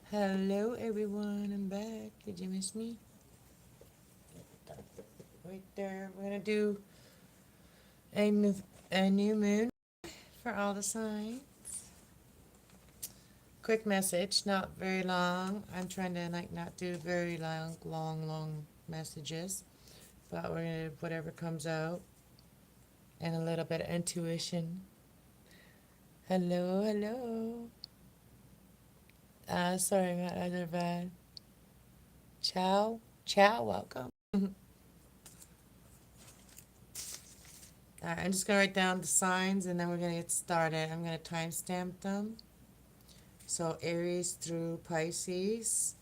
Hello everyone, I'm back. Did you miss me? Right there. We're gonna do a new, a new moon for all the signs. Quick message, not very long. I'm trying to not do very long messages, but we're gonna whatever comes out and a little bit of intuition. Hello. Sorry, my other bad. Ciao, welcome. Alright, I'm just gonna write down the signs and then we're gonna get started. I'm gonna timestamp them. So Aries through Pisces,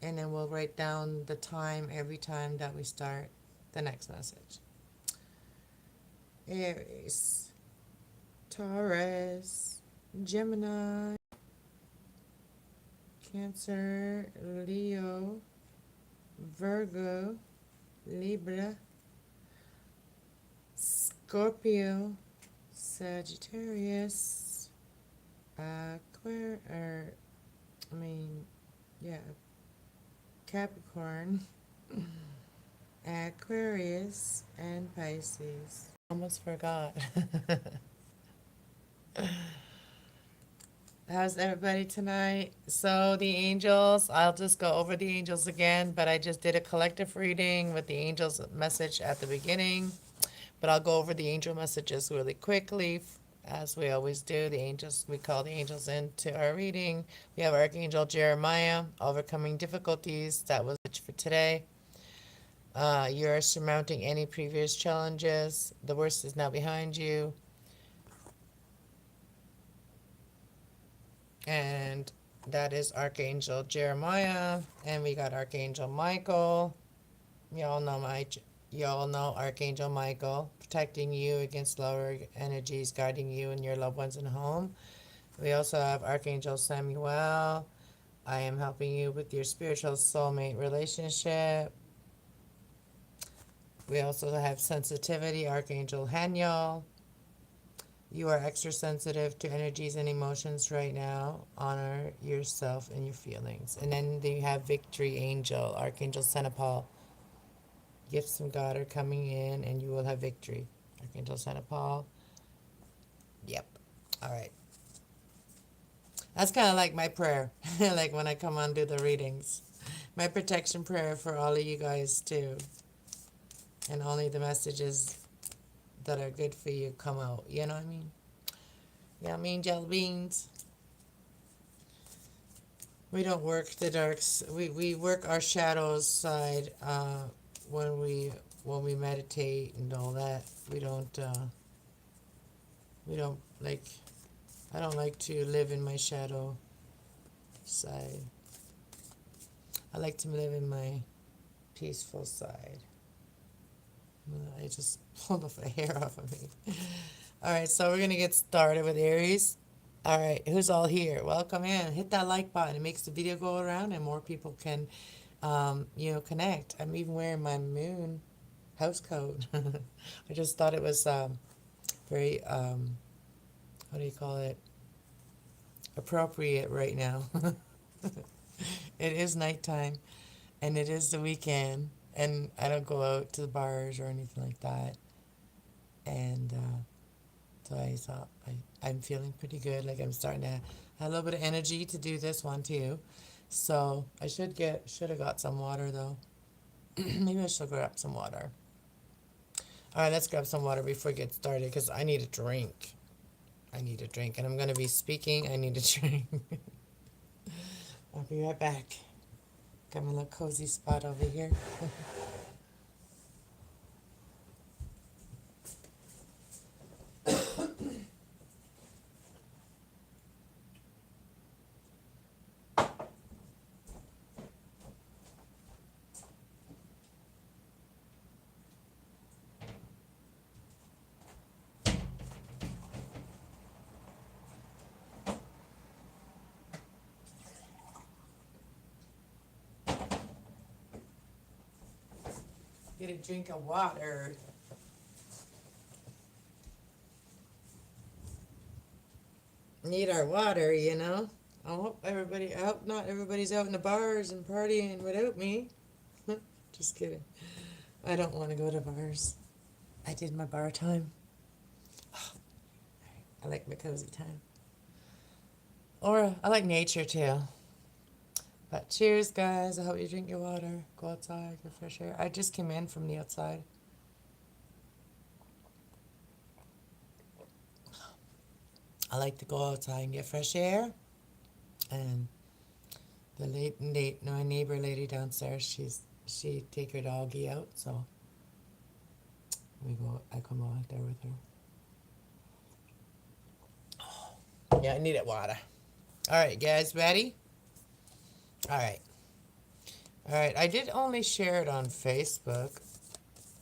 and then we'll write down the time every time that we start the next message. Aries, Taurus, Gemini, Cancer, Leo, Virgo, Libra, Scorpio, Sagittarius, Capricorn, Aquarius, and Pisces. Almost forgot. How's everybody tonight? So the angels, I'll just go over the angels again, but I just did a collective reading with the angels message at the beginning. But I'll go over the angel messages really quickly, as we always do. The angels, we call the angels into our reading. We have Archangel Jeremiah, overcoming difficulties. That was it for today. You're surmounting any previous challenges. The worst is now behind you. And that is Archangel Jeremiah. And we got Archangel Michael. Y'all know Archangel Michael, protecting you against lower energies, guiding you and your loved ones in home. We also have Archangel Samuel. I am helping you with your spiritual soulmate relationship. We also have sensitivity, Archangel Haniel. You are extra sensitive to energies and emotions right now. Honor yourself and your feelings. And then you have Victory Angel, Archangel Senapal. Gifts from God are coming in and you will have victory. Archangel Santa Paul. Yep. All right. That's kind of like my prayer, like when I come on do the readings. My protection prayer for all of you guys too. And only the messages that are good for you come out. You know what I mean? You know what I mean, jelly beans? We don't work the darks. We work our shadows side when we meditate and all that. We don't like, I don't like to live in my shadow side. I like to live in my peaceful side. I just pulled off a hair off of me. All right, so we're going to get started with Aries. All right, who's all here? Welcome in. Hit that like button. It makes the video go around and more people can, connect. I'm even wearing my moon house coat. I just thought it was very, what do you call it? Appropriate right now. It is nighttime and it is the weekend and I don't go out to the bars or anything like that. And so I thought I'm feeling pretty good. Like I'm starting to have a little bit of energy to do this one too. So I should have got some water though. Maybe I should grab some water. All right, let's grab some water before we get started because I need a drink. I need a drink and I'm going to be speaking. I need a drink. I'll be right back. Got my little cozy spot over here. Get a drink of water. Need our water, you know. I hope everybody, I hope not everybody's out in the bars and partying without me. Just kidding. I don't want to go to bars. I did my bar time. I like my cozy time. Or I like nature too. But cheers, guys. I hope you drink your water. Go outside, get fresh air. I just came in from the outside. I like to go outside and get fresh air. And my neighbor lady downstairs, she take her doggy out, so I come out there with her. Yeah, I needed water. All right, guys, ready? All right. All right, I did only share it on Facebook.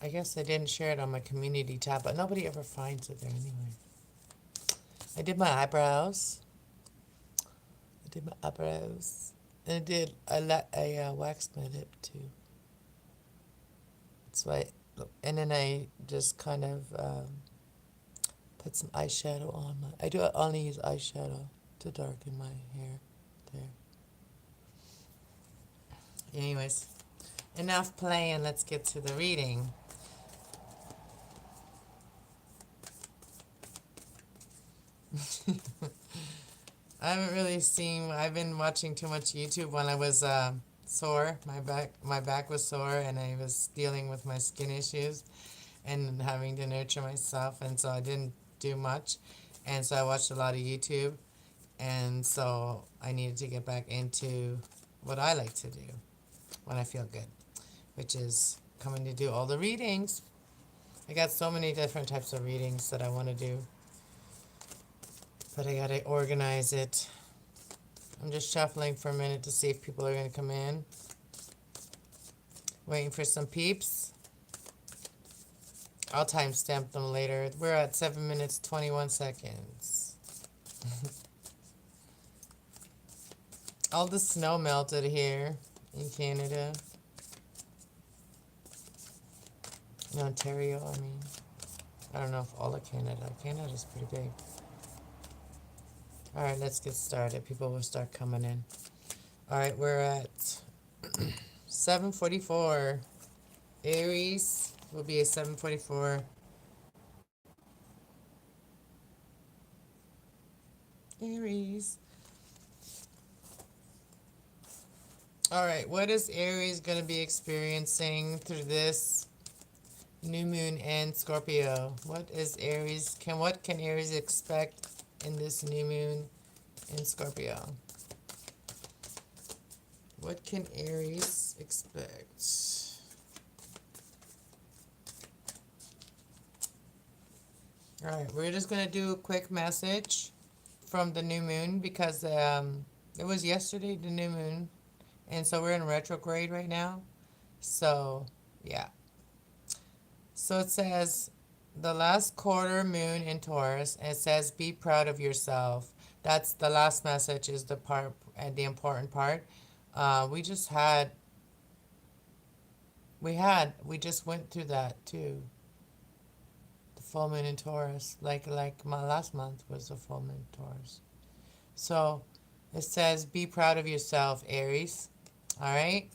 I guess I didn't share it on my community tab, but nobody ever finds it there anyway. I did my eyebrows. And I waxed my lip too. That's why, and then I just kind of put some eyeshadow on I do only use eyeshadow to darken my hair there. Anyways, enough playing, let's get to the reading. I haven't really seen, I've been watching too much YouTube when I was sore. My back was sore and I was dealing with my skin issues and having to nurture myself, and so I didn't do much. And so I watched a lot of YouTube, and so I needed to get back into what I like to do when I feel good, which is coming to do all the readings. I got so many different types of readings that I want to do, but I gotta organize it. I'm just shuffling for a minute to see if people are gonna come in. Waiting for some peeps. I'll timestamp them later. We're at 7 minutes, 21 seconds. All the snow melted here in Canada. In Ontario, I mean. I don't know if all of Canada. Canada's pretty big. All right, let's get started. People will start coming in. All right, we're at 7:44. Aries will be at 7:44. Aries. All right, what is Aries going to be experiencing through this new moon and Scorpio? What is Aries? What can Aries expect in this new moon in Scorpio? What can Aries expect? All right, we're just going to do a quick message from the new moon because it was yesterday, the new moon, and so we're in retrograde right now. So, yeah. So it says, the last quarter moon in Taurus, and it says, be proud of yourself. That's the last message, is the part, and the important part. We just went through that too. The full moon in Taurus, like my last month was the full moon in Taurus. So it says, be proud of yourself, Aries. All right?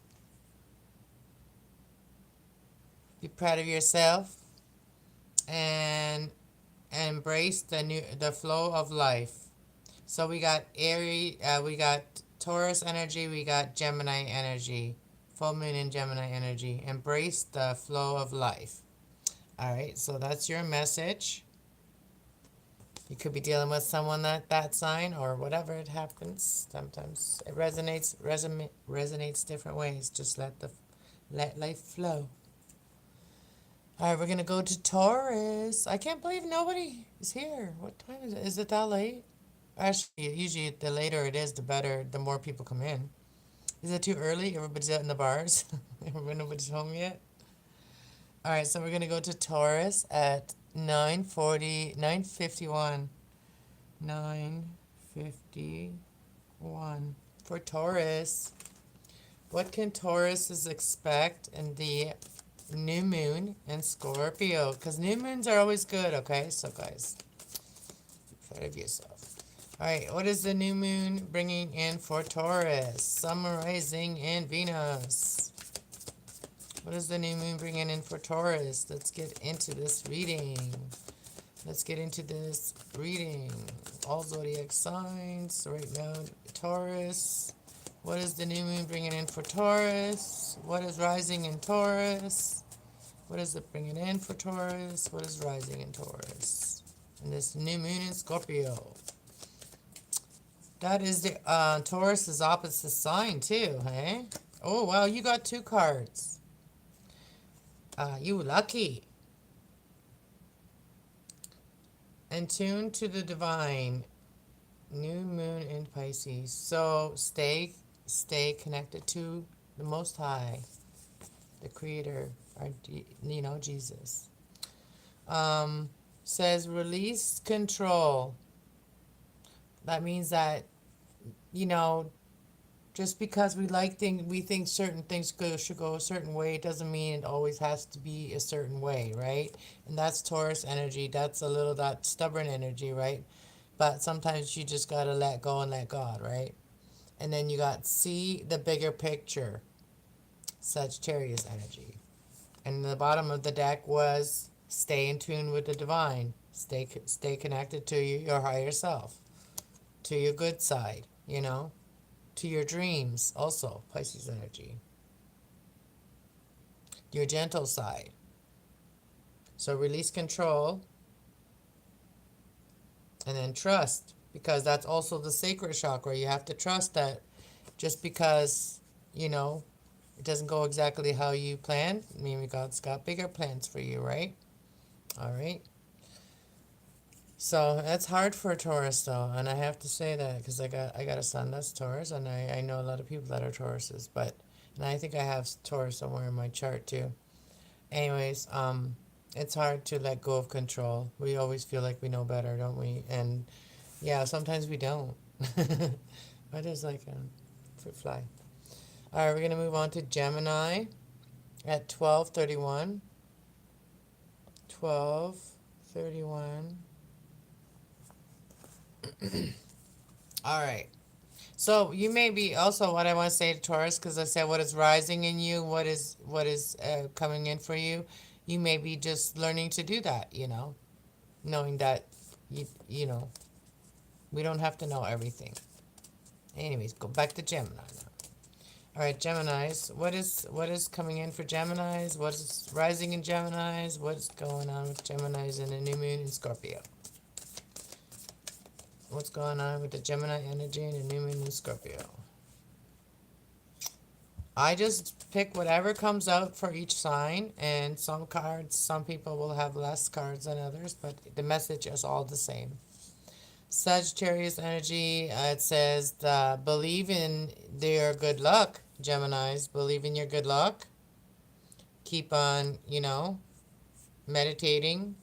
Be proud of yourself and embrace the flow of life. So we got Aries, we got Taurus energy, we got Gemini energy, full moon in Gemini energy. Embrace the flow of life. All right, so that's your message. You could be dealing with someone that sign or whatever it happens. Sometimes it resonates different ways. Just let life flow. All right, we're going to go to Taurus. I can't believe nobody is here. What time is it? Is it that late? Actually, usually the later it is, the better, the more people come in. Is it too early? Everybody's out in the bars? Nobody's home yet? All right, so we're going to go to Taurus at 9:51. 9:51 for Taurus. What can Tauruses expect in the new moon and Scorpio? Because new moons are always good, okay? So, guys, be proud of yourself. All right, what is the new moon bringing in for Taurus? Sun, rising, and Venus. What is the new moon bringing in for Taurus? Let's get into this reading. All zodiac signs. Right now, Taurus. What is the new moon bringing in for Taurus? What is rising in Taurus? What is it bringing in for Taurus? What is rising in Taurus? And this new moon in Scorpio. That is the Taurus's opposite sign too, hey? Oh, wow, you got 2 cards. You lucky. And tune to the divine. New moon in Pisces. So stay connected to the Most High, the Creator, or Jesus. Says release control. That means that just because we think certain things should go a certain way, it doesn't mean it always has to be a certain way, right? And that's Taurus energy. That's a little that stubborn energy, right? But sometimes you just gotta let go and let God, right? And then you got see the bigger picture, Sagittarius energy. And the bottom of the deck was stay in tune with the divine. Stay connected to your higher self, to your good side, to your dreams also, Pisces energy. Your gentle side. So release control and then trust, because that's also the sacred chakra. You have to trust that just because, it doesn't go exactly how you planned, maybe God's got bigger plans for you, right? All right. So that's hard for a Taurus though, and I have to say that because I got a son that's Taurus, and I know a lot of people that are Tauruses, and I think I have Taurus somewhere in my chart too. Anyways, it's hard to let go of control. We always feel like we know better, don't we? And yeah, sometimes we don't. But it's like a fruit fly. All right, we're gonna move on to Gemini at 12:31. 12:31. All right. So you may be also what I want to say to Taurus, because I said what is rising in you, what is coming in for you. You may be just learning to do that, knowing that we don't have to know everything. Anyways, go back to Gemini now. All right, Geminis. What is coming in for Geminis? What is rising in Geminis? What's going on with Geminis and the new moon in Scorpio? What's going on with the Gemini energy and the new moon in Scorpio? I just pick whatever comes out for each sign, and some people will have less cards than others, but the message is all the same. Sagittarius energy, it says, believe in their good luck, Geminis. Believe in your good luck. Keep on, meditating.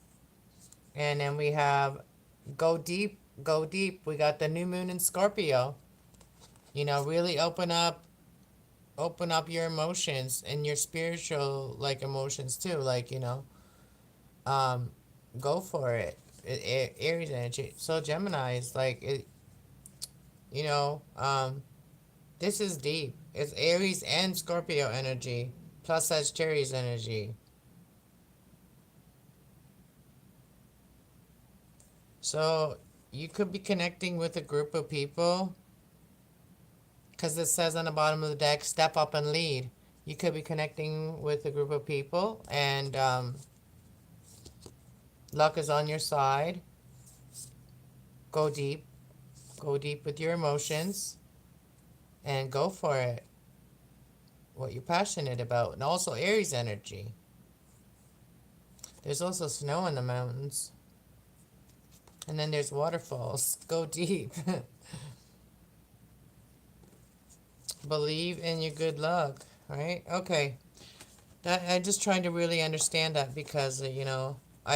And then we have go deep. Go deep. We got the new moon in Scorpio. Really open up your emotions and your spiritual emotions too. Go for it. Aries energy. So Gemini is this is deep. It's Aries and Scorpio energy plus Sagittarius energy. So you could be connecting with a group of people, because it says on the bottom of the deck, step up and lead. You could be connecting with a group of people, and luck is on your side. Go deep. Go deep with your emotions, and go for it. What you're passionate about. And also Aries energy. There's also snow in the mountains. And then there's waterfalls. Go deep. Believe in your good luck, right? Okay. I'm just trying to really understand that, because, I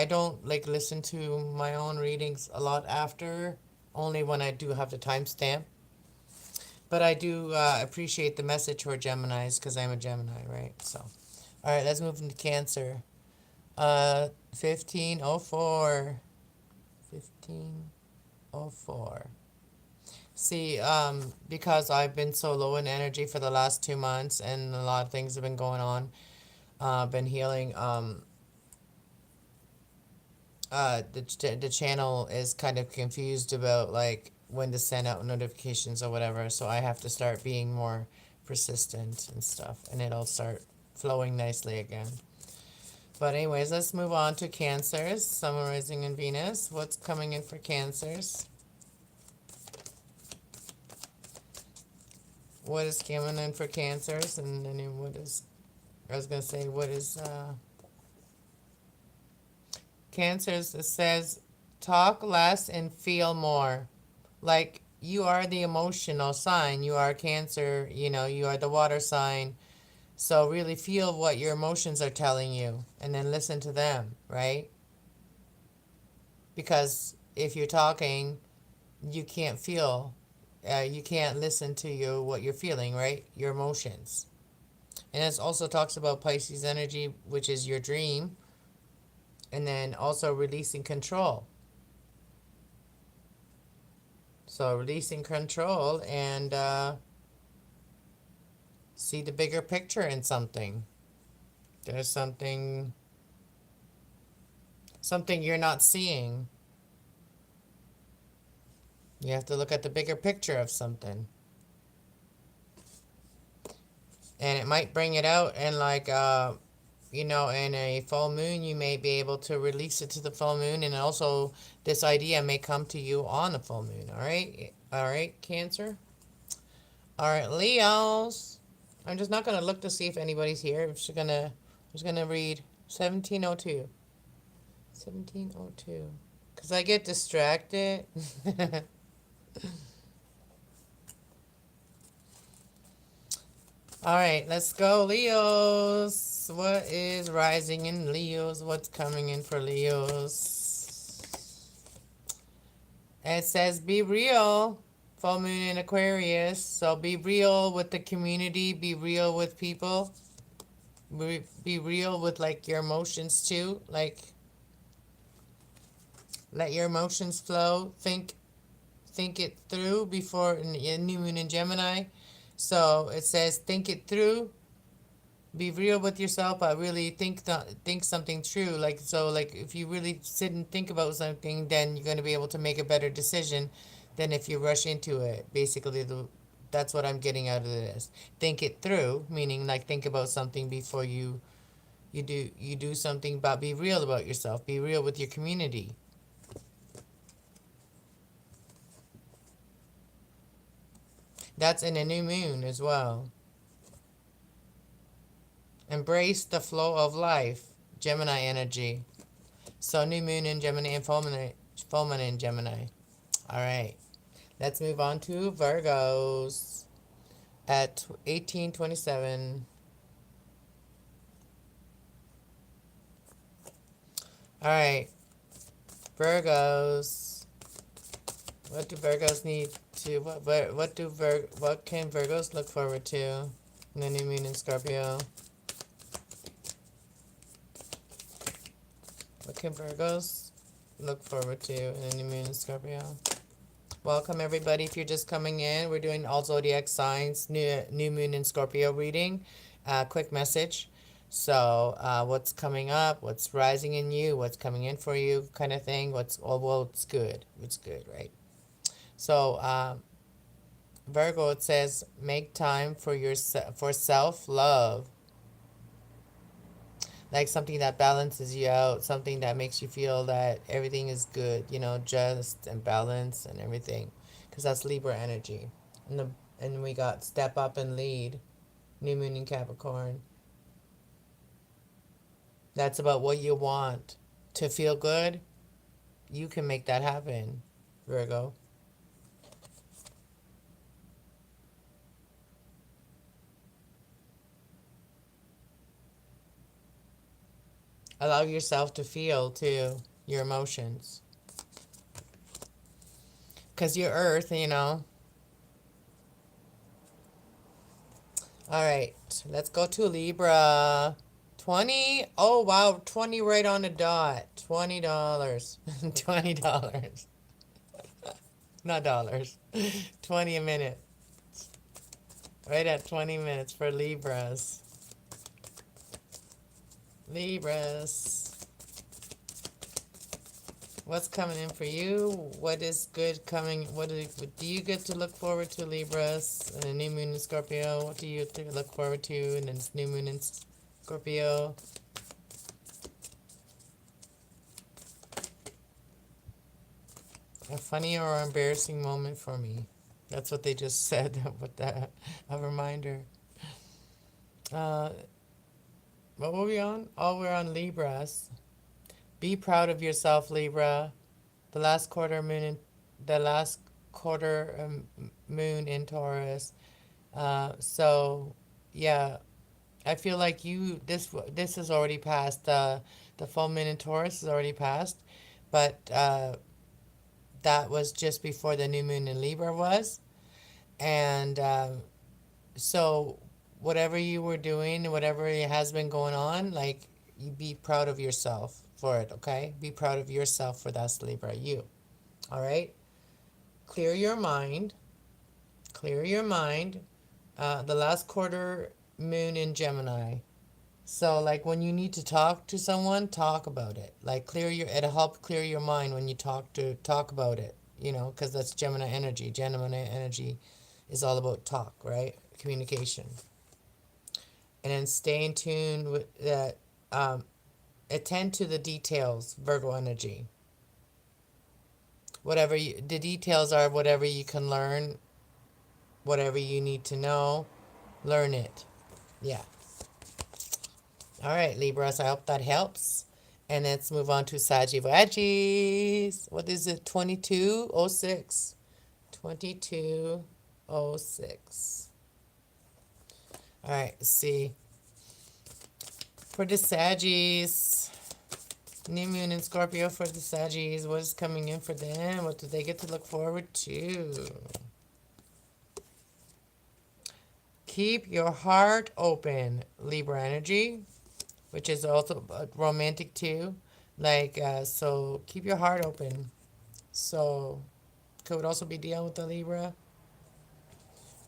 don't listen to my own readings a lot after, only when I do have the timestamp. But I do appreciate the message for Geminis, because I'm a Gemini, right? So, all right, let's move into Cancer. 1504. 1504. See, because I've been so low in energy for the last 2 months and a lot of things have been going on, been healing, the channel is kind of confused about like when to send out notifications or whatever, so I have to start being more persistent and stuff, and it'll start flowing nicely again. But anyways, let's move on to Cancers, Sun, Rising, and Venus. What's coming in for Cancers? What is coming in for Cancers? And then what is, I was going to say, what is Cancers? It says, talk less and feel more. Like, you are the emotional sign. You are Cancer, you know, you are the water sign. So really feel what your emotions are telling you and then listen to them, right? Because if you're talking, you can't feel, you can't listen to what you're feeling, right? Your emotions. And it also talks about Pisces energy, which is your dream, and then also releasing control. So releasing control and see the bigger picture in something. There's something you're not seeing. You have to look at the bigger picture of something. And it might bring it out and like, you know, in a full moon, you may be able to release it to the full moon. And also this idea may come to you on the full moon. All right. All right, Cancer. All right, Leos. I'm just not going to look to see if anybody's here. I'm just going to read 1702. 1702. Because I get distracted. All right, let's go, Leos. What is rising in Leos? What's coming in for Leos? It says be real. Full moon in Aquarius. So be real with the community. Be real with people. Be real with like your emotions too. Like let your emotions flow. Think it through before new moon in Gemini. So it says think it through. Be real with yourself, but really think something true. Like so, like if you really sit and think about something, then you're going to be able to make a better decision than if you rush into it. Basically, that's what I'm getting out of this. Think it through, meaning like think about something before you do something. But be real about yourself. Be real with your community. That's in a new moon as well. Embrace the flow of life, Gemini energy. So new moon in Gemini and full moon in Gemini. All right. Let's move on to Virgos at 1827. All right. Virgos. What do Virgos need to what can Virgos look forward to in the new moon in Scorpio? What can Virgos look forward to in the new moon in Scorpio? Welcome everybody. If you're just coming in, we're doing all zodiac signs, new moon in Scorpio reading. Quick message. So what's coming up? What's rising in you? What's coming in for you? Kind of thing. It's good. It's good, right? So Virgo, it says make time for self-love. Like something that balances you out, something that makes you feel that everything is good, you know, just and balance and everything, because that's Libra energy. And we got step up and lead, new moon in Capricorn. That's about what you want to feel good. You can make that happen, Virgo. Allow yourself to feel too your emotions, because you're Earth, you know. All right, let's go to Libra. 20. Oh wow, 20 right on the dot. $20. $20. Not dollars. 20 a minute. Right at 20 minutes for Libras. Libras. What's coming in for you? What is good coming? What do you get to look forward to, Libras? And a new moon in Scorpio. What do you look forward to? And then it's new moon in Scorpio. A funny or embarrassing moment for me. That's what they just said. With that, a reminder. What were we on? Oh, we're on Libras. Be proud of yourself, Libra. The last quarter moon in Taurus. So yeah, I feel like this has already passed. The full moon in Taurus has already passed, but that was just before the new moon in Libra was, and so whatever you were doing, whatever has been going on, like, you be proud of yourself for it, okay? Be proud of yourself for that, Libra, you. All right? Clear your mind. Clear your mind. The last quarter moon in Gemini. So, like, when you need to talk to someone, talk about it. Like, it'll help clear your mind when you talk about it, because that's Gemini energy. Gemini energy is all about talk, right? Communication. And then stay in tune with that. Attend to the details, Virgo energy. The details are whatever you can learn, whatever you need to know, learn it. Yeah. All right, Libras, I hope that helps. And let's move on to Sagittarius. What is it? 2206. 2206. All right, let's see. For the Saggies, new moon in Scorpio for the Saggies. What is coming in for them? What do they get to look forward to? Keep your heart open, Libra energy, which is also romantic too. Like, so keep your heart open. So, could also be dealing with the Libra.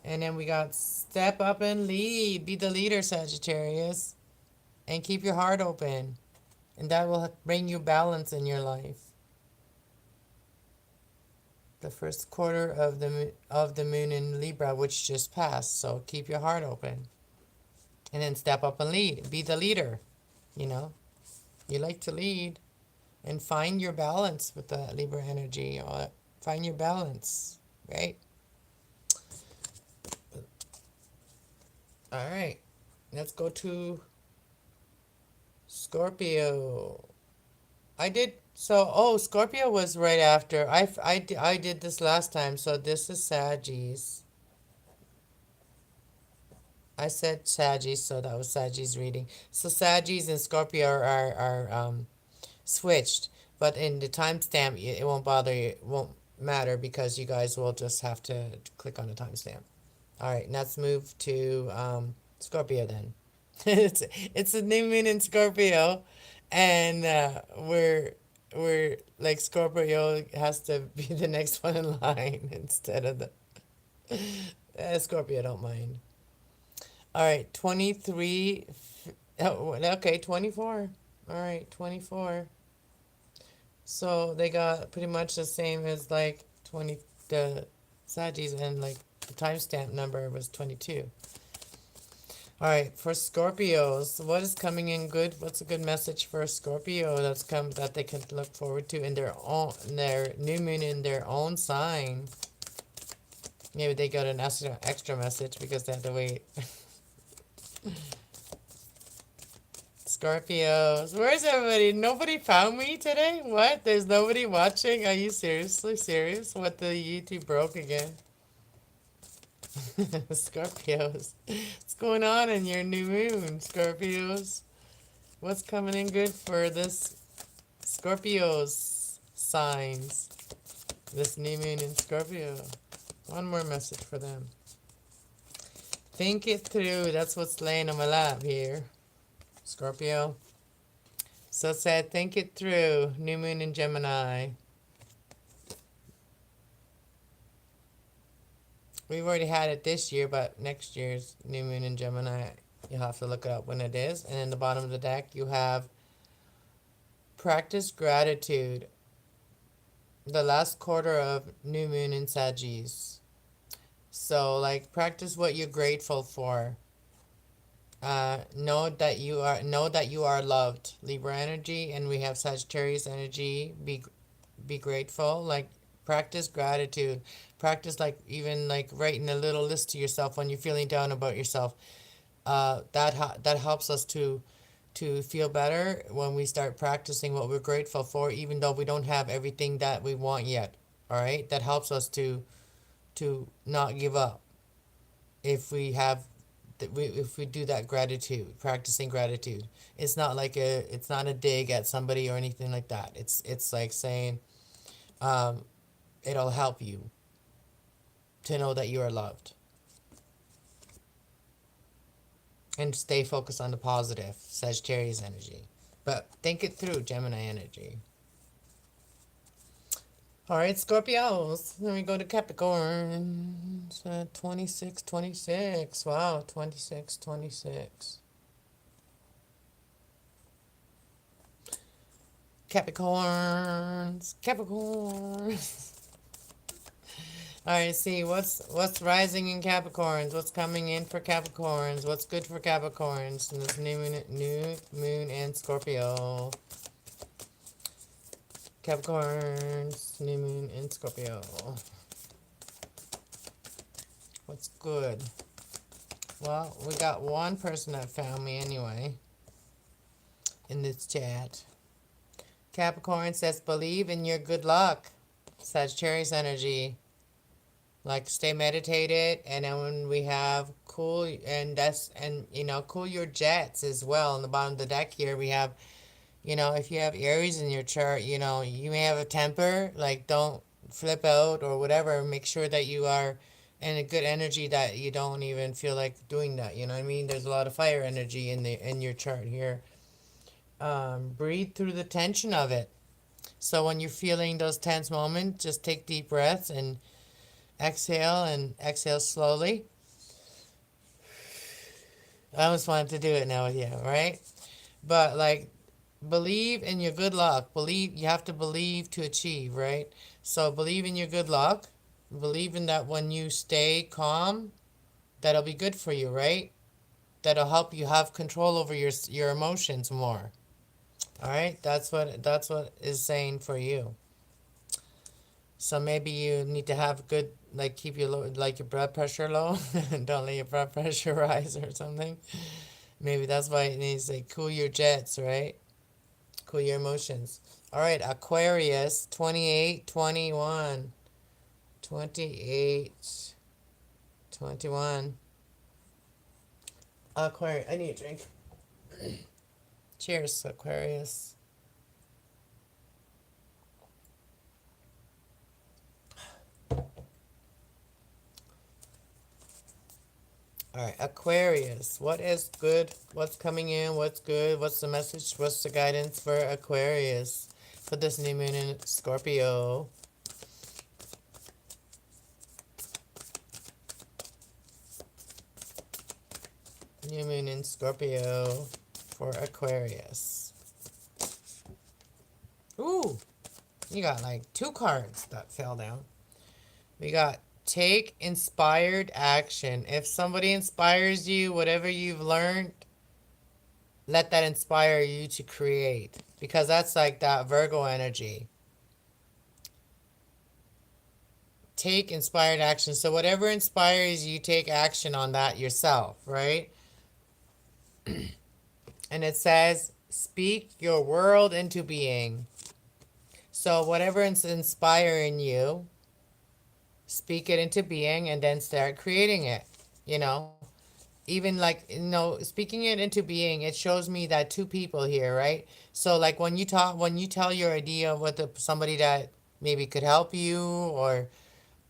And then we got step up and lead. Be the leader, Sagittarius. And keep your heart open. And that will bring you balance in your life. The first quarter of the moon in Libra, which just passed. So keep your heart open. And then step up and lead. Be the leader. You like to lead. And find your balance with the Libra energy. Find your balance, right? All right. Let's go to Scorpio. Scorpio was right after. I did this last time, so this is Saggies. I said Saggies, so that was Saggies reading. So Saggies and Scorpio are switched, but in the timestamp, it won't bother you. It won't matter because you guys will just have to click on the timestamp. All right, let's move to Scorpio then. it's a new moon in Scorpio, and we're like Scorpio has to be the next one in line instead of the Scorpio. Don't mind. All right, 23. Oh, okay, 24. All right, 24. So they got pretty much the same as like 20 the Saggies, and like the timestamp number was 22. All right, for Scorpios, what is coming in good? What's a good message for a Scorpio that they can look forward to in their new moon in their own sign? Maybe they got an extra message because they had to wait. Scorpios, where's everybody? Nobody found me today? What? There's nobody watching? Are you seriously serious? What, the YouTube broke again? Scorpios, what's going on in your new moon, Scorpios? What's coming in good for this Scorpios signs? This new moon in Scorpio. One more message for them. Think it through. That's what's laying on my lap here, Scorpio. So it said, think it through. New moon in Gemini. We've already had it this year, but next year's new moon in Gemini, you'll have to look it up when it is. And in the bottom of the deck, you have practice gratitude, the last quarter of new moon in Sagittarius. So, like, practice what you're grateful for. Know that you are loved. Libra energy, and we have Sagittarius energy. Be grateful. Like, practice gratitude. Practice, like, even like writing a little list to yourself when you're feeling down about yourself. That helps us to feel better when we start practicing what we're grateful for, even though we don't have everything that we want yet. All right, that helps us to not give up if we have if we do that gratitude, practicing gratitude. It's not a dig at somebody or anything like that. It's like saying, um, it'll help you to know that you are loved and stay focused on the positive, Sagittarius energy. But think it through, Gemini energy. All right, Scorpios. Then we go to Capricorn. 26, 26. Wow, 26, 26. Capricorns. Capricorns. All right, see what's rising in Capricorns. What's coming in for Capricorns? What's good for Capricorns? And this new moon and Scorpio. Capricorns, new moon in Scorpio. What's good? Well, we got one person that found me anyway in this chat. Capricorn says, believe in your good luck. Sagittarius energy. Like, stay meditated. And then when we have cool, cool your jets as well. On the bottom of the deck here, we have, if you have Aries in your chart, you may have a temper. Like, don't flip out or whatever. Make sure that you are in a good energy, that you don't even feel like doing that. You know what I mean? There's a lot of fire energy in your chart here. Breathe through the tension of it. So when you're feeling those tense moments, just take deep breaths and exhale slowly. I almost wanted to do it now with you, right? But, like, believe in your good luck. You have to believe to achieve, right? So believe in your good luck. Believe in that when you stay calm, that'll be good for you, right? That'll help you have control over your emotions more. All right? That's what is saying for you. So maybe you need to have good, like, keep your your blood pressure low. Don't let your blood pressure rise or something. Maybe that's why it needs to, like, cool your jets, right? Cool your emotions. All right, Aquarius, 28, 21. 28, 21. Aquarius, I need a drink. Cheers, Aquarius. All right, Aquarius. What is good? What's coming in? What's good? What's the message? What's the guidance for Aquarius for this new moon in Scorpio? New moon in Scorpio for Aquarius. Ooh, you got like 2 cards that fell down. We got take inspired action. If somebody inspires you, whatever you've learned, let that inspire you to create. Because that's like that Virgo energy. Take inspired action. So whatever inspires you, take action on that yourself, right? And it says, speak your world into being. So whatever is inspiring you, speak it into being and then start creating it, you know? Even like, speaking it into being, it shows me that 2 people here, right? So like when you tell your idea with somebody that maybe could help you or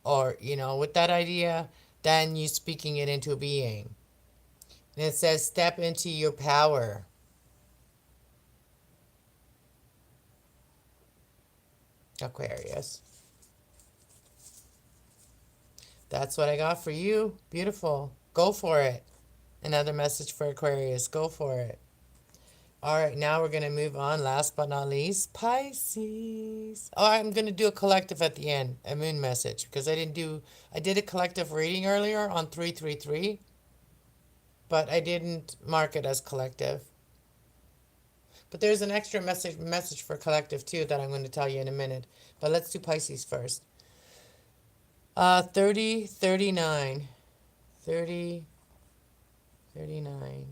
with that idea, then you speaking it into being. And it says, step into your power. Aquarius. That's what I got for you. Beautiful. Go for it. Another message for Aquarius. Go for it. All right, now we're going to move on. Last but not least, Pisces. Oh, I'm going to do a collective at the end, a moon message, because I did a collective reading earlier on 333, but I didn't mark it as collective. But there's an extra message for collective too that I'm going to tell you in a minute. But let's do Pisces first. 30, 39. 30, 39.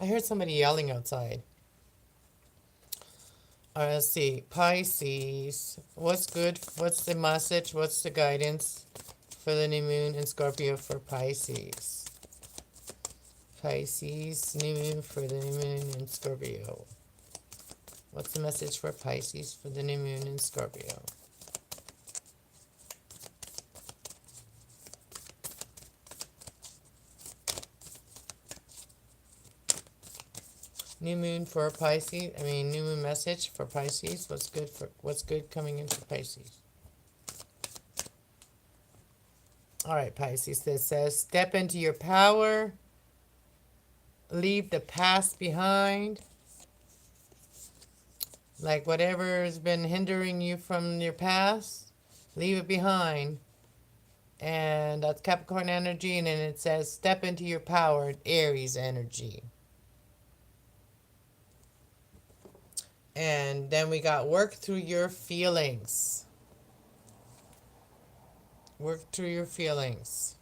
I heard somebody yelling outside. All right, let's see. Pisces. What's good? What's the message? What's the guidance for the new moon in Scorpio for Pisces? Pisces, new moon for the new moon in Scorpio. What's the message for Pisces for the new moon in Scorpio? New moon for Pisces. New moon message for Pisces. What's good coming in for Pisces? All right, Pisces. This says, step into your power. Leave the past behind. Like whatever has been hindering you from your past, leave it behind. And that's Capricorn energy. And then it says, step into your power, Aries energy. And then we got work through your feelings. Work through your feelings.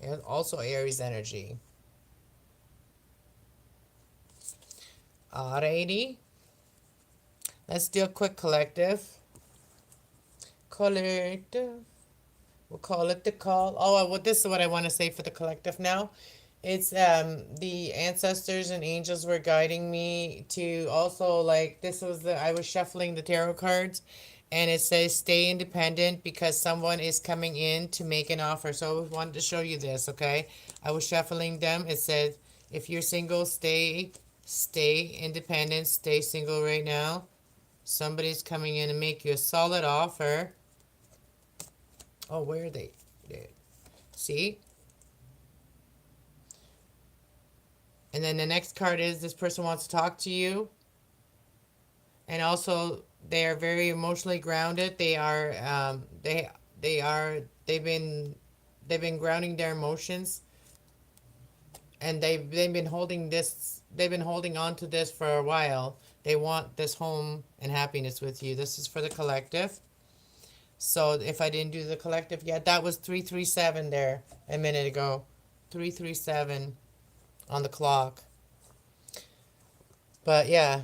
And also Aries energy. Alrighty. Let's do a quick collective. Collective. We'll call it the call. Oh, well, this is what I want to say for the collective now. It's the ancestors and angels were guiding me to also, like, I was shuffling the tarot cards, and it says stay independent because someone is coming in to make an offer. So I wanted to show you this, okay? I was shuffling them. It said if you're single, stay independent, stay single right now. Somebody's coming in and make you a solid offer. Oh, where are they? There. See? And then the next card is this person wants to talk to you. And also they are very emotionally grounded. They've been grounding their emotions. And they've been holding on to this for a while. They want this home and happiness with you. This is for the collective. So if I didn't do the collective yet, that was 337 there a minute ago. 337 on the clock. But yeah,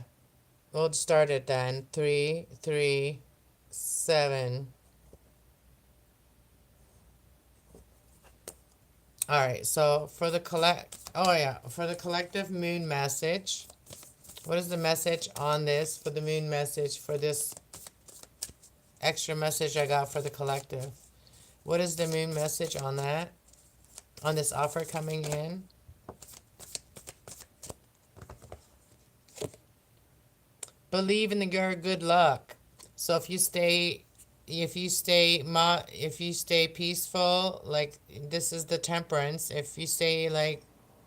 we'll start it then. 337. All right, so for the collective moon message, what is the message on this for the moon message for this extra message I got for the collective? What is the moon message on that? On this offer coming in? Believe in your good luck. So if you stay peaceful, like this is the temperance. If you stay like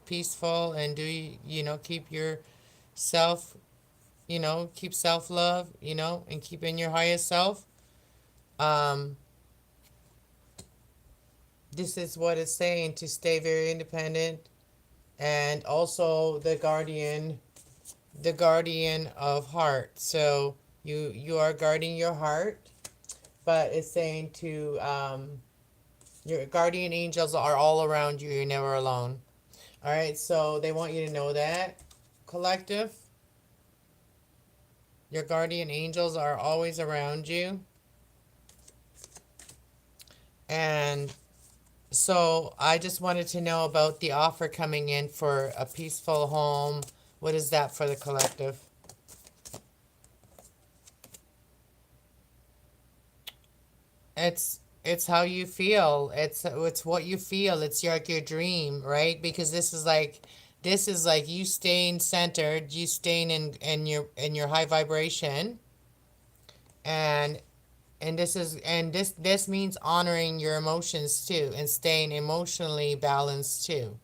peaceful and keep yourself, keep self-love, and keep in your highest self. This is what it's saying, to stay very independent, and also the guardian of heart. So you are guarding your heart, but it's saying to your guardian angels are all around you. You're never alone. All right, so they want you to know that, collective. Your guardian angels are always around you. And so I just wanted to know about the offer coming in for a peaceful home. What is that for the collective? It's how you feel. It's what you feel. It's your dream, right? Because this is like you staying centered, you staying in your high vibration, and And this means honoring your emotions too and staying emotionally balanced too.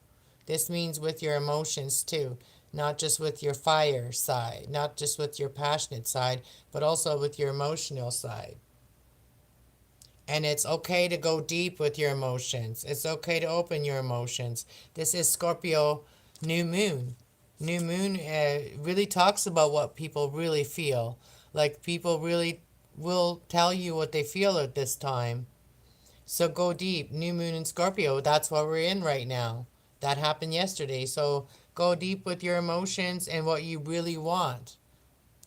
This means with your emotions too, not just with your fire side, not just with your passionate side, but also with your emotional side. And it's okay to go deep with your emotions. It's okay to open your emotions. This is Scorpio new moon. New moon really talks about what people really feel. Like people really will tell you what they feel at this time. So go deep. New moon in Scorpio, that's what we're in right now. That happened yesterday. So go deep with your emotions and what you really want.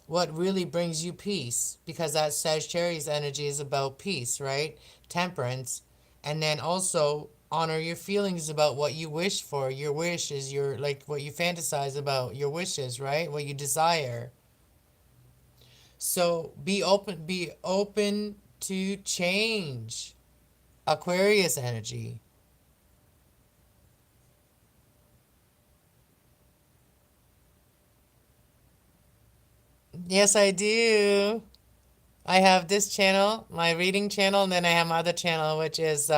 What really brings you peace, because that Sagittarius energy is about peace, right? Temperance. And then also honor your feelings about what you wish for. Your wish is your, like, what you fantasize about, your wishes, right? What you desire. So be open to change. Aquarius energy. Yes, I do. I have this channel, my reading channel, and then I have my other channel, which is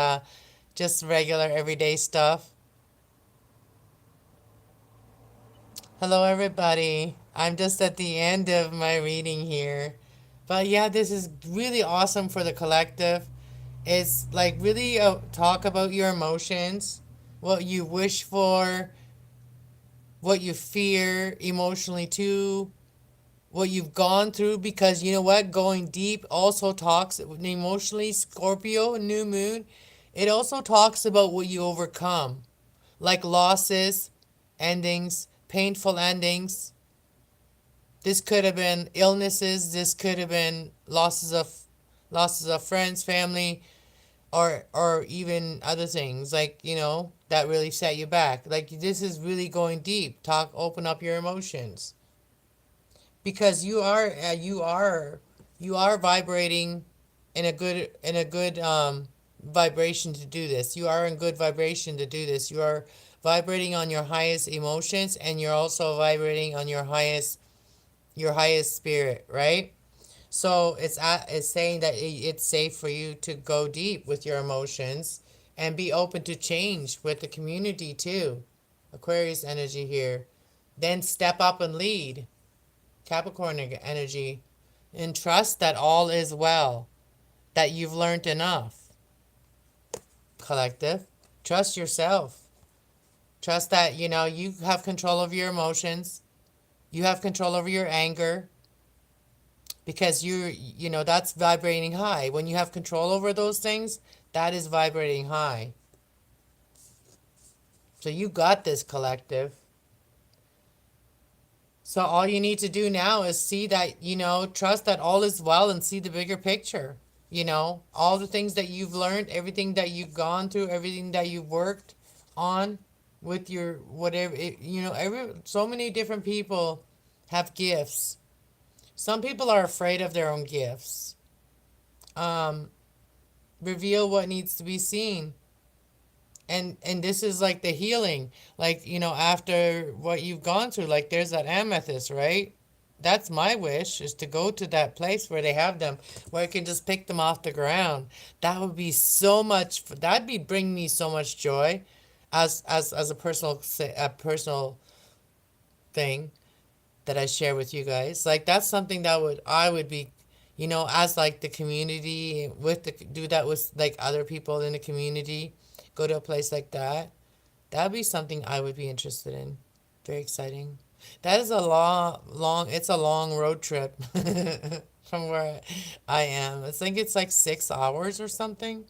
just regular everyday stuff. Hello, everybody. I'm just at the end of my reading here. But yeah, this is really awesome for the collective. It's like really talk about your emotions, what you wish for, what you fear emotionally too, what you've gone through, because you know what, going deep also talks emotionally. Scorpio new moon, it also talks about what you overcome, like losses, endings, painful endings. This could have been illnesses, this could have been losses of friends, family, or even other things, like, that really set you back. Like, this is really going deep. Talk, open up your emotions, because you are vibrating in a good vibration to do this. You are in good vibration to do this. You are vibrating on your highest emotions, and you're also vibrating on your highest spirit, right? So it's saying that it's safe for you to go deep with your emotions and be open to change with the community too. Aquarius energy here. Then step up and lead. Capricorn energy, and trust that all is well, that you've learned enough. Collective, trust yourself. Trust that you have control over your emotions. You have control over your anger, because that's vibrating high. When you have control over those things, that is vibrating high. So you got this, collective. So all you need to do now is see that, trust that all is well, and see the bigger picture. All the things that you've learned, everything that you've gone through, everything that you've worked on with your whatever, so many different people have gifts. Some people are afraid of their own gifts. Um, Reveal what needs to be seen. And this is like the healing, like, after what you've gone through, like there's that amethyst, right? That's my wish, is to go to that place where they have them, where I can just pick them off the ground. That would be so much, that'd be bring me so much joy, as a personal thing that I share with you guys. Like, that's something that I would be, as like the community, do that with like other people in the community, go to a place like that. That'd be something I would be interested in. Very exciting. That is a it's a long road trip from where I am. I think it's like 6 hours or something.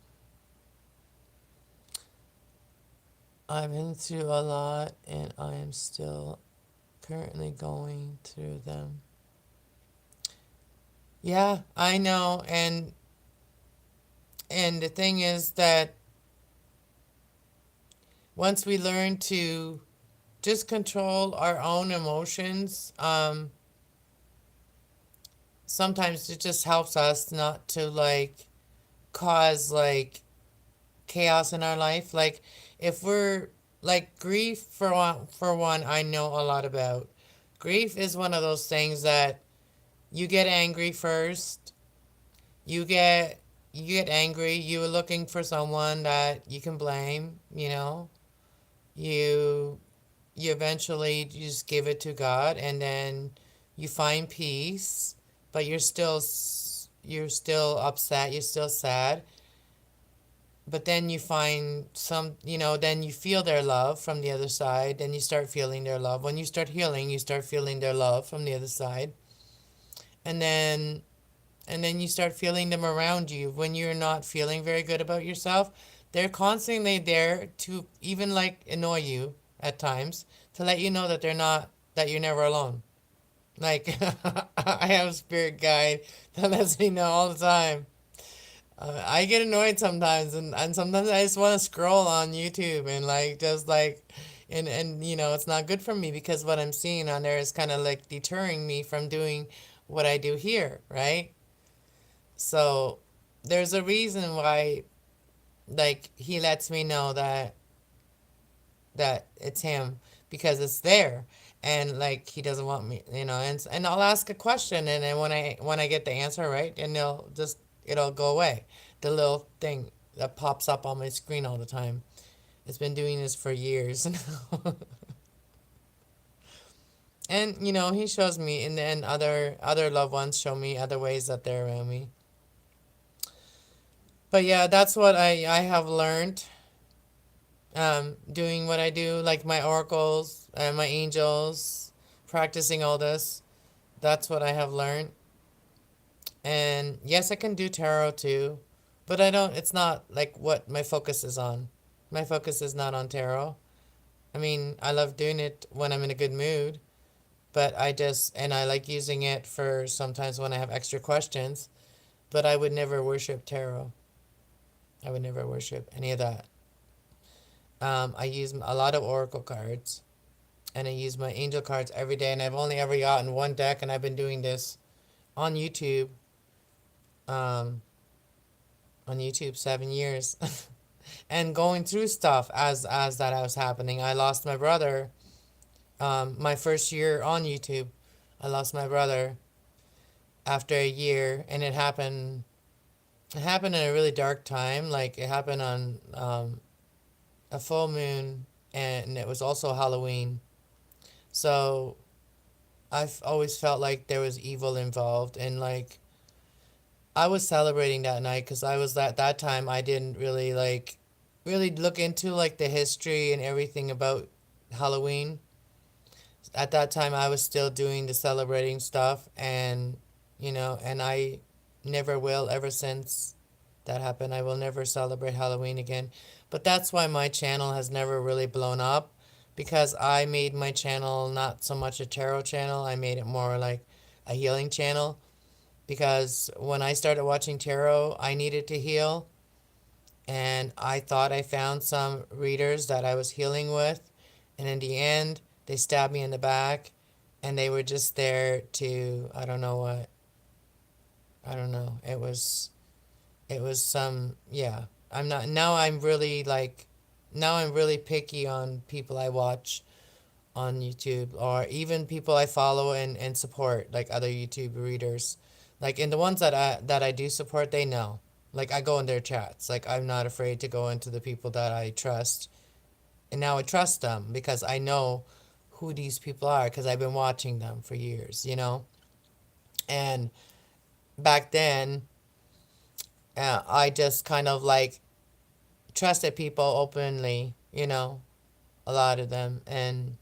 I've been through a lot, and I am still currently going through them. Yeah, I know. And the thing is that once we learn to just control our own emotions, sometimes it just helps us not to like cause like chaos in our life. Like, if we're like grief, for one, I know a lot about. Grief is one of those things that you get angry first, You get angry. You were looking for someone that you can blame, you know. You you eventually just give it to God, and then you find peace, but you're still upset, you're still sad. But then you find some, then you feel their love from the other side, then you start feeling their love. When you start healing, you start feeling their love from the other side. And then you start feeling them around you when you're not feeling very good about yourself. They're constantly there to even like annoy you at times, to let you know that that you're never alone. Like I have a spirit guide that lets me know all the time. I get annoyed sometimes, and sometimes I just want to scroll on YouTube and like just like, and it's not good for me because what I'm seeing on there is kind of like deterring me from doing what I do here, right? So there's a reason why, like, he lets me know that it's him, because it's there, and like he doesn't want me, and I'll ask a question, and then when I get the answer right, and it'll go away. The little thing that pops up on my screen all the time. It's been doing this for years. And he shows me, and then other loved ones show me other ways that they're around me. But yeah, that's what I have learned, doing what I do, like my oracles and my angels, practicing all this. That's what I have learned. And yes, I can do tarot too, but I don't, it's not like what my focus is on. My focus is not on tarot. I mean, I love doing it when I'm in a good mood, but and I like using it for sometimes when I have extra questions, but I would never worship tarot. I would never worship any of that. I use a lot of oracle cards, and I use my angel cards every day, and I've only ever gotten one deck, and I've been doing this on YouTube, um, 7 years, and going through stuff as that was happening. I lost my brother, my first year on YouTube. I lost my brother after a year, and it happened. It happened in a really dark time. Like it happened on a full moon, and it was also Halloween. So I've always felt like there was evil involved, and like I was celebrating that night because I was at that time I didn't really look into like the history and everything about Halloween. At that time I was still doing the celebrating stuff, and I never will ever since that happened. I will never celebrate Halloween again. But that's why my channel has never really blown up, because I made my channel not so much a tarot channel. I made it more like a healing channel, because when I started watching tarot, I needed to heal, and I thought I found some readers that I was healing with, and in the end, they stabbed me in the back, and they were just there to, I don't know what. I don't know. It was some, yeah. I'm not now I'm really like now I'm really picky on people I watch on YouTube, or even people I follow and support, like other YouTube readers. Like, in the ones that I do support, they know. Like, I go in their chats. Like, I'm not afraid to go into the people that I trust. And now I trust them because I know who these people are, because I've been watching them for years. And back then, I just kind of like trusted people openly, a lot of them. And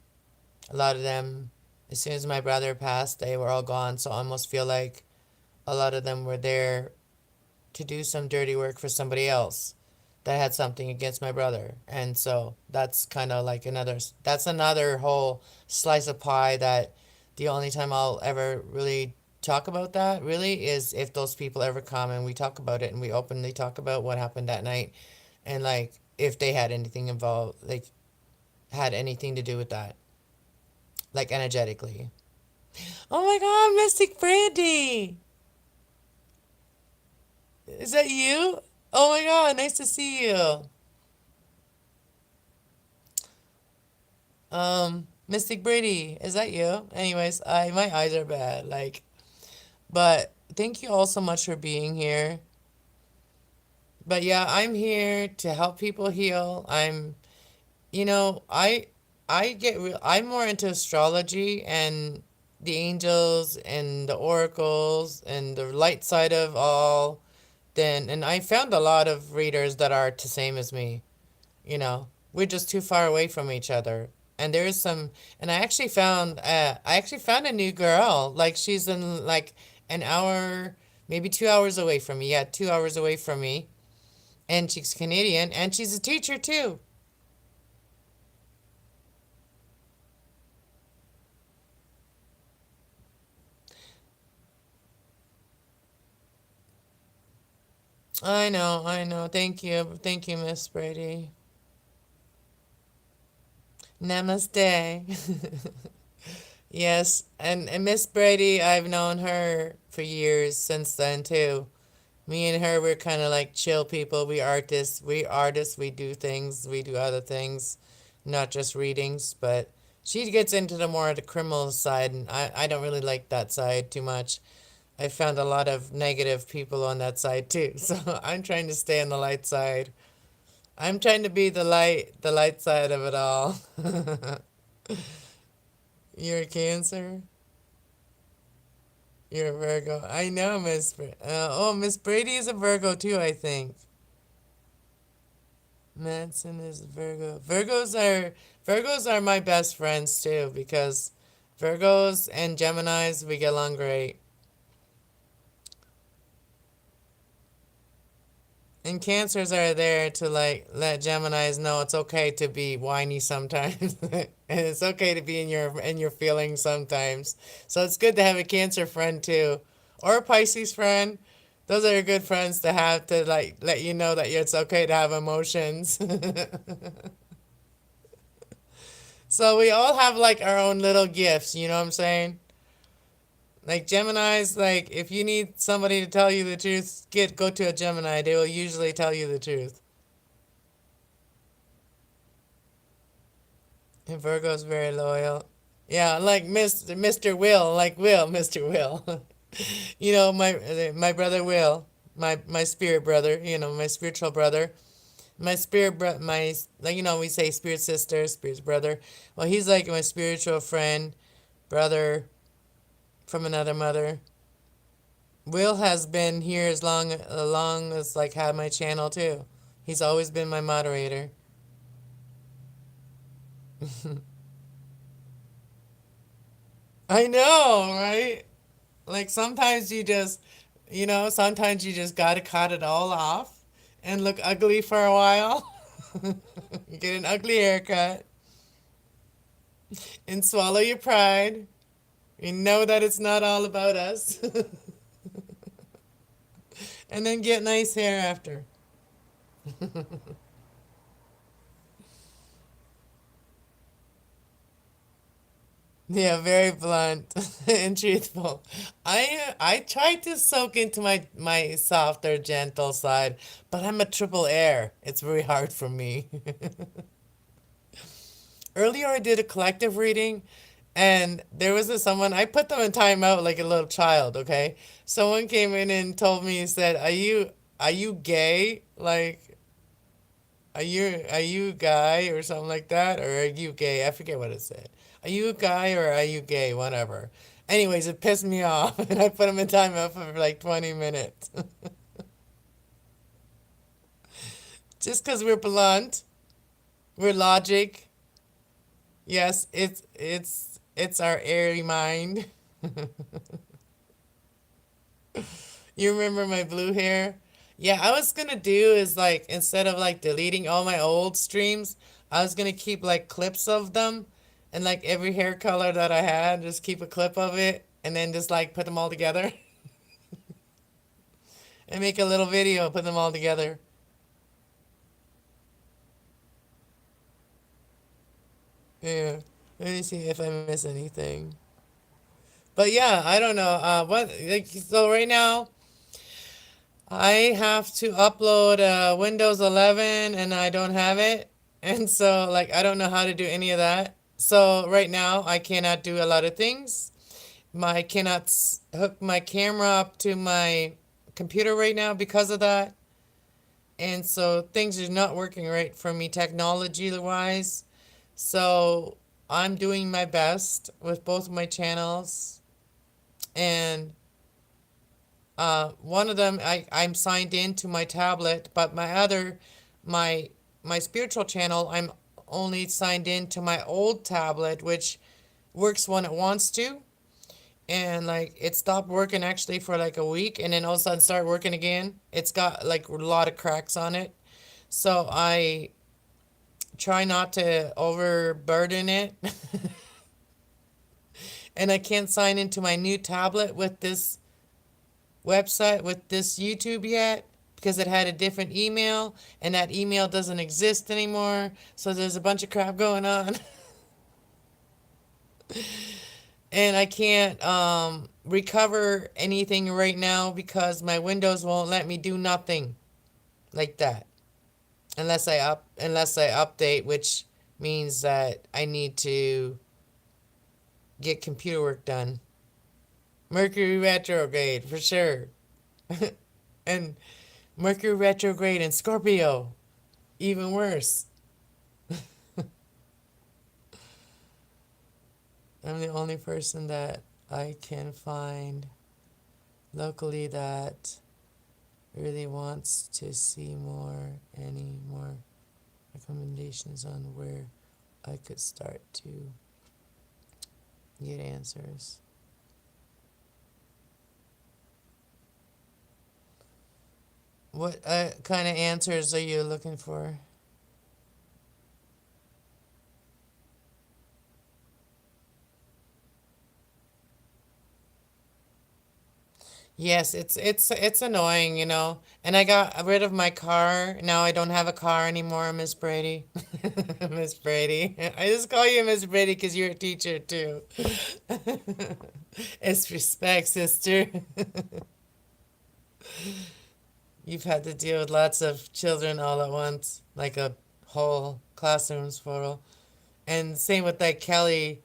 a lot of them, as soon as my brother passed, they were all gone. So I almost feel like a lot of them were there to do some dirty work for somebody else that had something against my brother. And so that's kind of like that's another whole slice of pie, that the only time I'll ever really talk about that really is if those people ever come and we talk about it, and we openly talk about what happened that night, and like if they had anything involved, like had anything to do with that, like energetically. Oh my God, Mystic Brandy! Is that you? Oh my God, nice to see you. Mystic Brady, is that you? Anyways, I my eyes are bad, like, but thank you all so much for being here. But yeah, I'm here to help people heal. You know, I'm more into astrology and the angels and the oracles and the light side of all. And I found a lot of readers that are the same as me. You know, we're just too far away from each other. And there is some, and I actually found a new girl. Like she's in like an hour, maybe 2 hours away from me. Yeah, 2 hours away from me, and she's Canadian, and she's a teacher too. I know. Thank you, Miss Brady. Namaste. Yes, and Miss Brady, I've known her for years since then too. Me and her, we're kind of like chill people. We artists. We do things. We do other things, not just readings. But she gets into the more of the criminal side, and I don't really like that side too much. I found a lot of negative people on that side too. So I'm trying to stay on the light side. I'm trying to be the light side of it all. You're a Cancer. You're a Virgo. I know, Miss Brady is a Virgo too, I think. Manson is a Virgo. Virgos are my best friends too because Virgos and Geminis we get along great. And Cancers are there to like let Geminis know it's okay to be whiny sometimes, and it's okay to be in your feelings sometimes. So it's good to have a Cancer friend too, or a Pisces friend. Those are good friends to have to like let you know that it's okay to have emotions. So we all have like our own little gifts, you know what I'm saying? Like Geminis, like if you need somebody to tell you the truth, go to a Gemini. They will usually tell you the truth. And Virgo's very loyal. Yeah, like Mr. Will, like Will, Mr. Will. My brother Will, my spirit brother. My spiritual brother. My spirit bro, my like we say spirit sister, spirit brother. Well, he's like my spiritual friend, brother from another mother. Will has been here as long as like had my channel too. He's always been my moderator. I know, right? Like sometimes you just gotta cut it all off and look ugly for a while. Get an ugly haircut and swallow your pride. You know that it's not all about us. And then get nice hair after. Yeah, very blunt and truthful. I try to soak into my softer, gentle side, but I'm a triple air. It's very hard for me. Earlier, I did a collective reading, and there was someone. I put them in timeout like a little child. Okay, someone came in and told me, he said, "Are you gay? Like, are you guy or something like that, or are you gay?" I forget what it said. Are you a guy or are you gay? Whatever. Anyways, it pissed me off, and I put him in timeout for like 20 minutes, just because we're blunt, we're logic. Yes, it's our airy mind. You remember my blue hair? Yeah, I was gonna do is like instead of like deleting all my old streams, I was gonna keep like clips of them, and like every hair color that I had, just keep a clip of it, and then just like put them all together and make a little video, put them all together. Yeah. Let me see if I miss anything. But yeah, I don't know. What like so right now I have to upload Windows 11 and I don't have it. And so like I don't know how to do any of that. So right now I cannot do a lot of things. I cannot hook my camera up to my computer right now because of that. And so things are not working right for me technology wise. So I'm doing my best with both of my channels. And one of them I'm signed into my tablet, but my my spiritual channel I'm only signed into my old tablet, which works when it wants to. And like it stopped working actually for like a week, and then all of a sudden start working again. It's got like a lot of cracks on it. So I try not to overburden it. And I can't sign into my new tablet with this website, with this YouTube yet, because it had a different email, and that email doesn't exist anymore. So there's a bunch of crap going on. And I can't recover anything right now because my Windows won't let me do nothing like that unless I update, which means that I need to get computer work done. Mercury retrograde for sure. And Mercury retrograde in Scorpio, even worse. I'm the only person that I can find locally that really wants to see any more recommendations on where I could start to get answers. What kind of answers are you looking for? Yes, it's annoying, you know. And I got rid of my car. Now I don't have a car anymore, Miss Brady. Miss Brady. I just call you Miss Brady because you're a teacher too. It's respect, sister. You've had to deal with lots of children all at once, like a whole classroom's full. And same with like Kelly,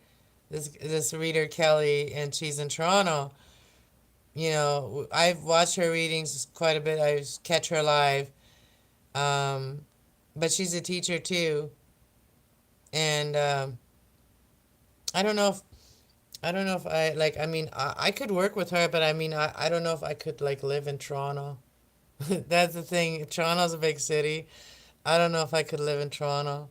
this reader Kelly, and she's in Toronto. You know, I've watched her readings quite a bit. I catch her live. Um, but she's a teacher too. And I don't know if I don't know if I like I mean I could work with her, but I mean I don't know if I could like live in Toronto. That's the thing. Toronto's a big city. I don't know if I could live in Toronto.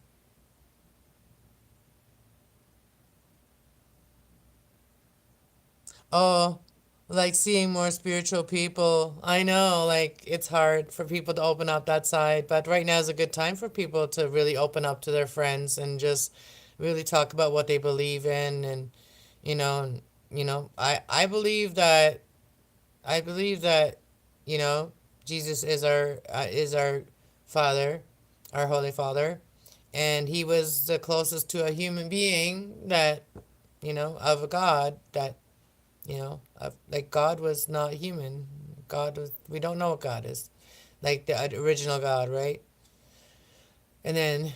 Oh, like seeing more spiritual people. I know, like it's hard for people to open up that side, but right now is a good time for people to really open up to their friends and just really talk about what they believe in. And you know, I believe that I believe that you know Jesus is our Father, our Holy Father, and he was the closest to a human being that of a God that like God was not human. God was, we don't know what God is, like the original God, right? And then,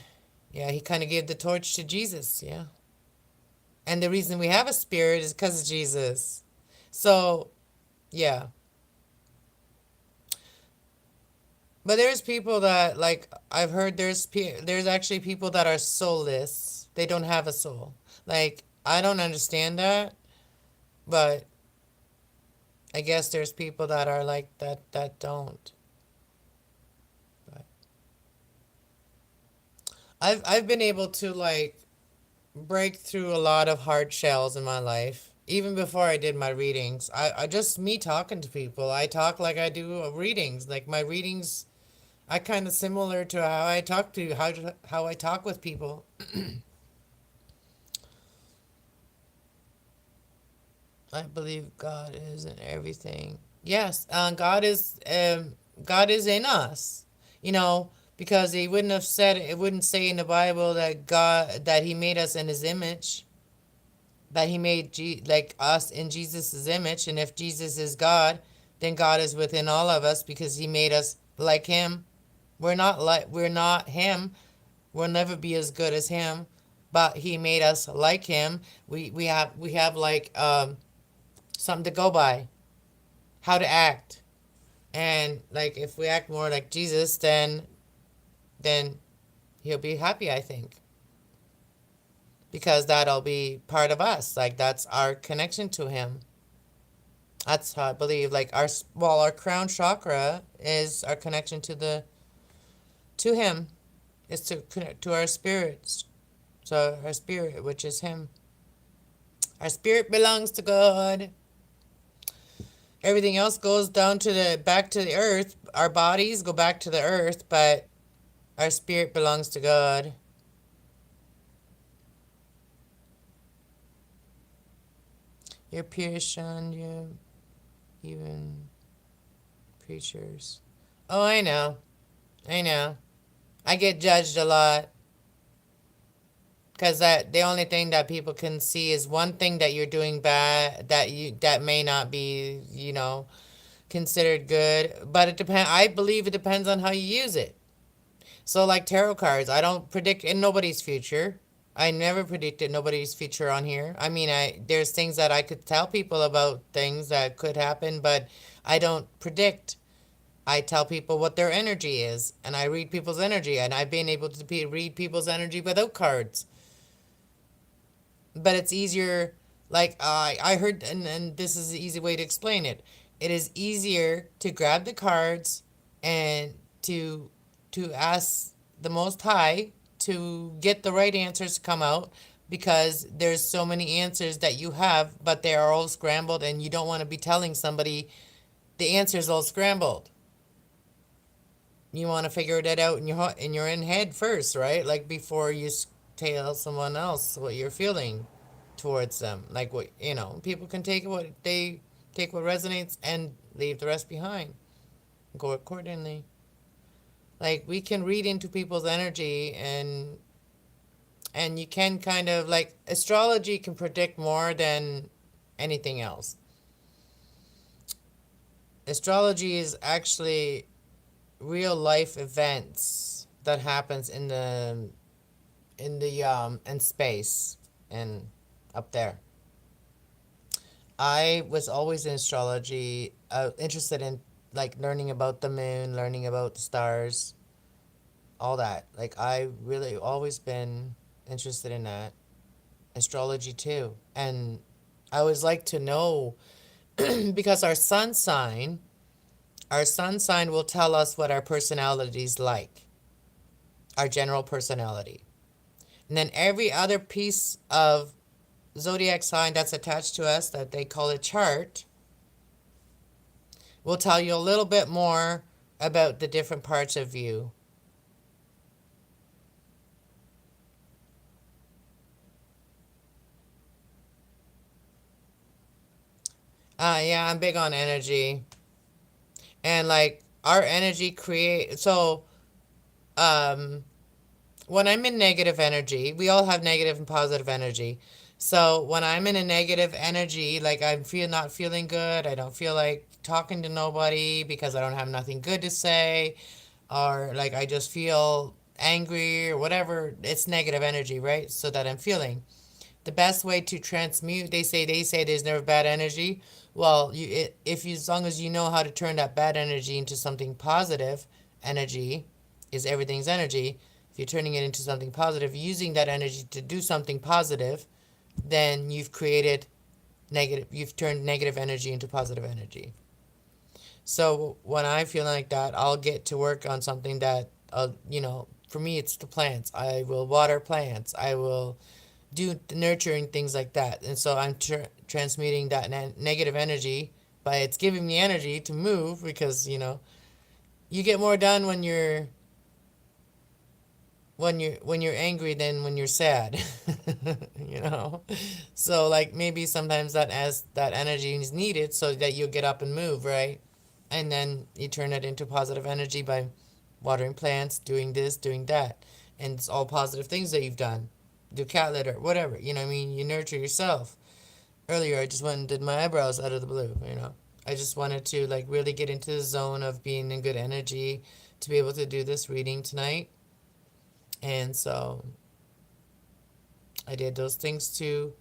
yeah, he kind of gave the torch to Jesus, yeah. And the reason we have a spirit is because of Jesus. So, yeah. But there's people that, like, I've heard there's actually people that are soulless. They don't have a soul. Like, I don't understand that, but I guess there's people that are like that don't. But I've been able to like break through a lot of hard shells in my life. Even before I did my readings, I just me talking to people. I talk like I do readings. Like my readings, I kind of similar to how I talk to how I talk with people. I believe God is in everything. Yes, God is in us. You know, because he wouldn't have said it wouldn't say in the Bible that he made us in his image, that he made like us in Jesus's image, and if Jesus is God, then God is within all of us because he made us like him. We're not him. We'll never be as good as him, but he made us like him. We have like something to go by, how to act. And like if we act more like Jesus, then he'll be happy, I think. Because that'll be part of us. Like that's our connection to him. That's how I believe. Like our crown chakra is our connection to him. Is to connect to our spirits. So our spirit, which is him. Our spirit belongs to God. Everything else goes down to back to the earth. Our bodies go back to the earth, but our spirit belongs to God. You're pure shunned, you even preachers. Oh, I know. I know. I get judged a lot. Because the only thing that people can see is one thing that you're doing bad that may not be, considered good. But I believe it depends on how you use it. So like tarot cards, I don't predict in nobody's future. I never predicted nobody's future on here. I mean, there's things that I could tell people about things that could happen, but I don't predict. I tell people what their energy is, and I read people's energy, and I've been able to read people's energy without cards. But it's easier, like I heard, and this is the easy way to explain it. It is easier to grab the cards and to ask the Most High to get the right answers to come out, because there's so many answers that you have, but they are all scrambled, and you don't want to be telling somebody the answer's all scrambled. You want to figure that out in your own head first, right? Like before you tell someone else what you're feeling towards them. Like what, people can take what resonates and leave the rest behind. Go accordingly. Like we can read into people's energy, and you can kind of like astrology can predict more than anything else. Astrology is actually real life events that happens in space and up there. I was always in astrology, interested in like learning about the moon, learning about the stars, all that. Like I really always been interested in that. Astrology too. And I always like to know because our sun sign will tell us what our personality's like. Our general personality. And then every other piece of zodiac sign that's attached to us, that they call a chart, will tell you a little bit more about the different parts of you. Yeah, I'm big on energy. And like our energy when I'm in negative energy, we all have negative and positive energy. So when I'm in a negative energy, like I'm not feeling good, I don't feel like talking to nobody because I don't have nothing good to say, or like I just feel angry or whatever, it's negative energy, right? So that I'm feeling. The best way to transmute, they say there's never bad energy. Well, as long as you know how to turn that bad energy into something positive, energy is everything's energy. If you're turning it into something positive, using that energy to do something positive, then you've turned negative energy into positive energy. So when I feel like that, I'll get to work on something that, for me, it's the plants. I will water plants. I will do nurturing, things like that. And so I'm transmuting that negative energy, but it's giving me energy to move, because you get more done when you're angry than when you're sad. So like maybe sometimes that energy is needed so that you'll get up and move, right? And then you turn it into positive energy by watering plants, doing this, doing that, and it's all positive things that you've done. Do cat litter, whatever. You nurture yourself. Earlier, I just went and did my eyebrows out of the blue. I just wanted to like really get into the zone of being in good energy to be able to do this reading tonight. And so I did those things to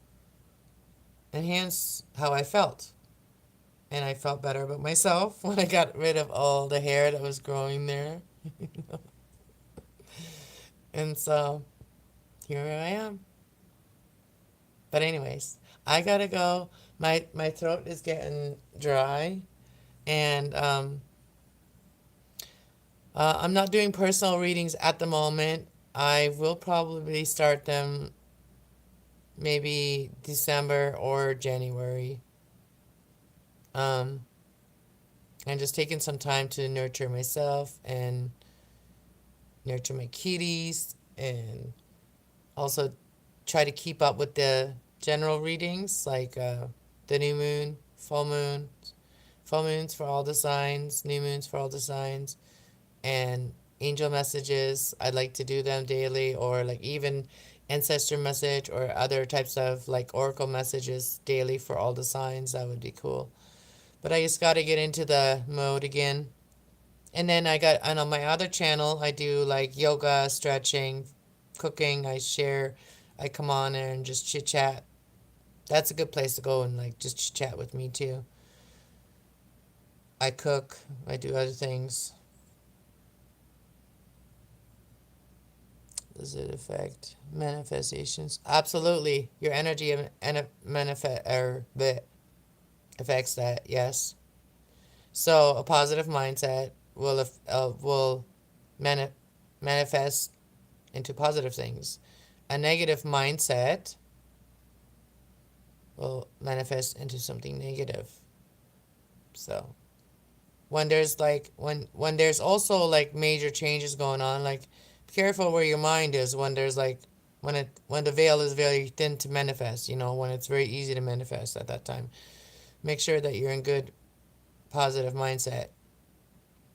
enhance how I felt. And I felt better about myself when I got rid of all the hair that was growing there. And so here I am. But anyways, I gotta go. My throat is getting dry, and I'm not doing personal readings at the moment. I will probably start them maybe December or January. Um, and just taking some time to nurture myself and nurture my kitties, and also try to keep up with the general readings like the new moon, full moons for all the signs, new moons for all the signs, and angel messages. I'd like to do them daily, or like even ancestor message or other types of like oracle messages daily for all the signs. That would be cool. But I just got to get into the mode again. And then and on my other channel, I do like yoga, stretching, cooking. I come on there and just chit chat. That's a good place to go and like just chit chat with me too. I cook, I do other things. Does it affect manifestations? Absolutely. Your energy and manifest or bit affects that. Yes. So a positive mindset will mani- manifest into positive things. A negative mindset will manifest into something negative. So when there's also like major changes going on, like be careful where your mind is when there's like when the veil is very thin to manifest, when it's very easy to manifest at that time. Make sure that you're in good positive mindset,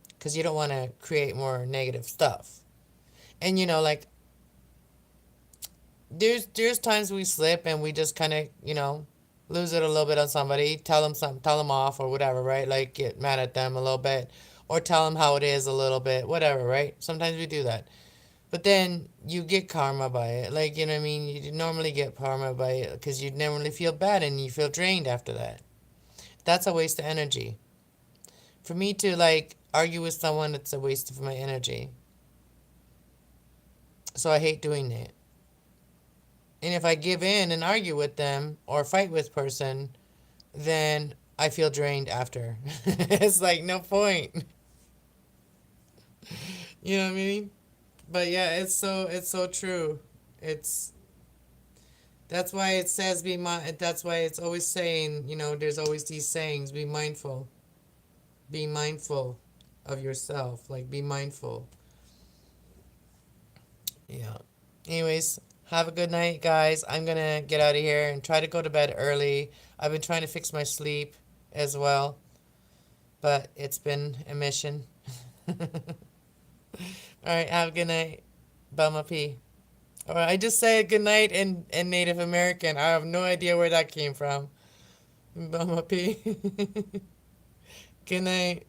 because you don't want to create more negative stuff. And like there's times we slip and we just kind of lose it a little bit on somebody, tell them something, tell them off or whatever, right? Like get mad at them a little bit, or tell them how it is a little bit, whatever, right? Sometimes we do that, but then you get karma by it, like what I mean. You normally get karma by it because you normally feel bad and you feel drained after that. That's a waste of energy. For me to like argue with someone, it's a waste of my energy. So I hate doing that. And if I give in and argue with them or fight with person, then I feel drained after. It's like no point. You know what I mean? But yeah, it's so true. It's that's why it says that's why it's always saying, there's always these sayings, be mindful. Be mindful of yourself. Like be mindful. Yeah. Anyways, have a good night, guys. I'm gonna get out of here and try to go to bed early. I've been trying to fix my sleep as well, but it's been a mission. All right, have a good night. Bama P. All right, I just said good night in Native American. I have no idea where that came from. Bama P. Good night.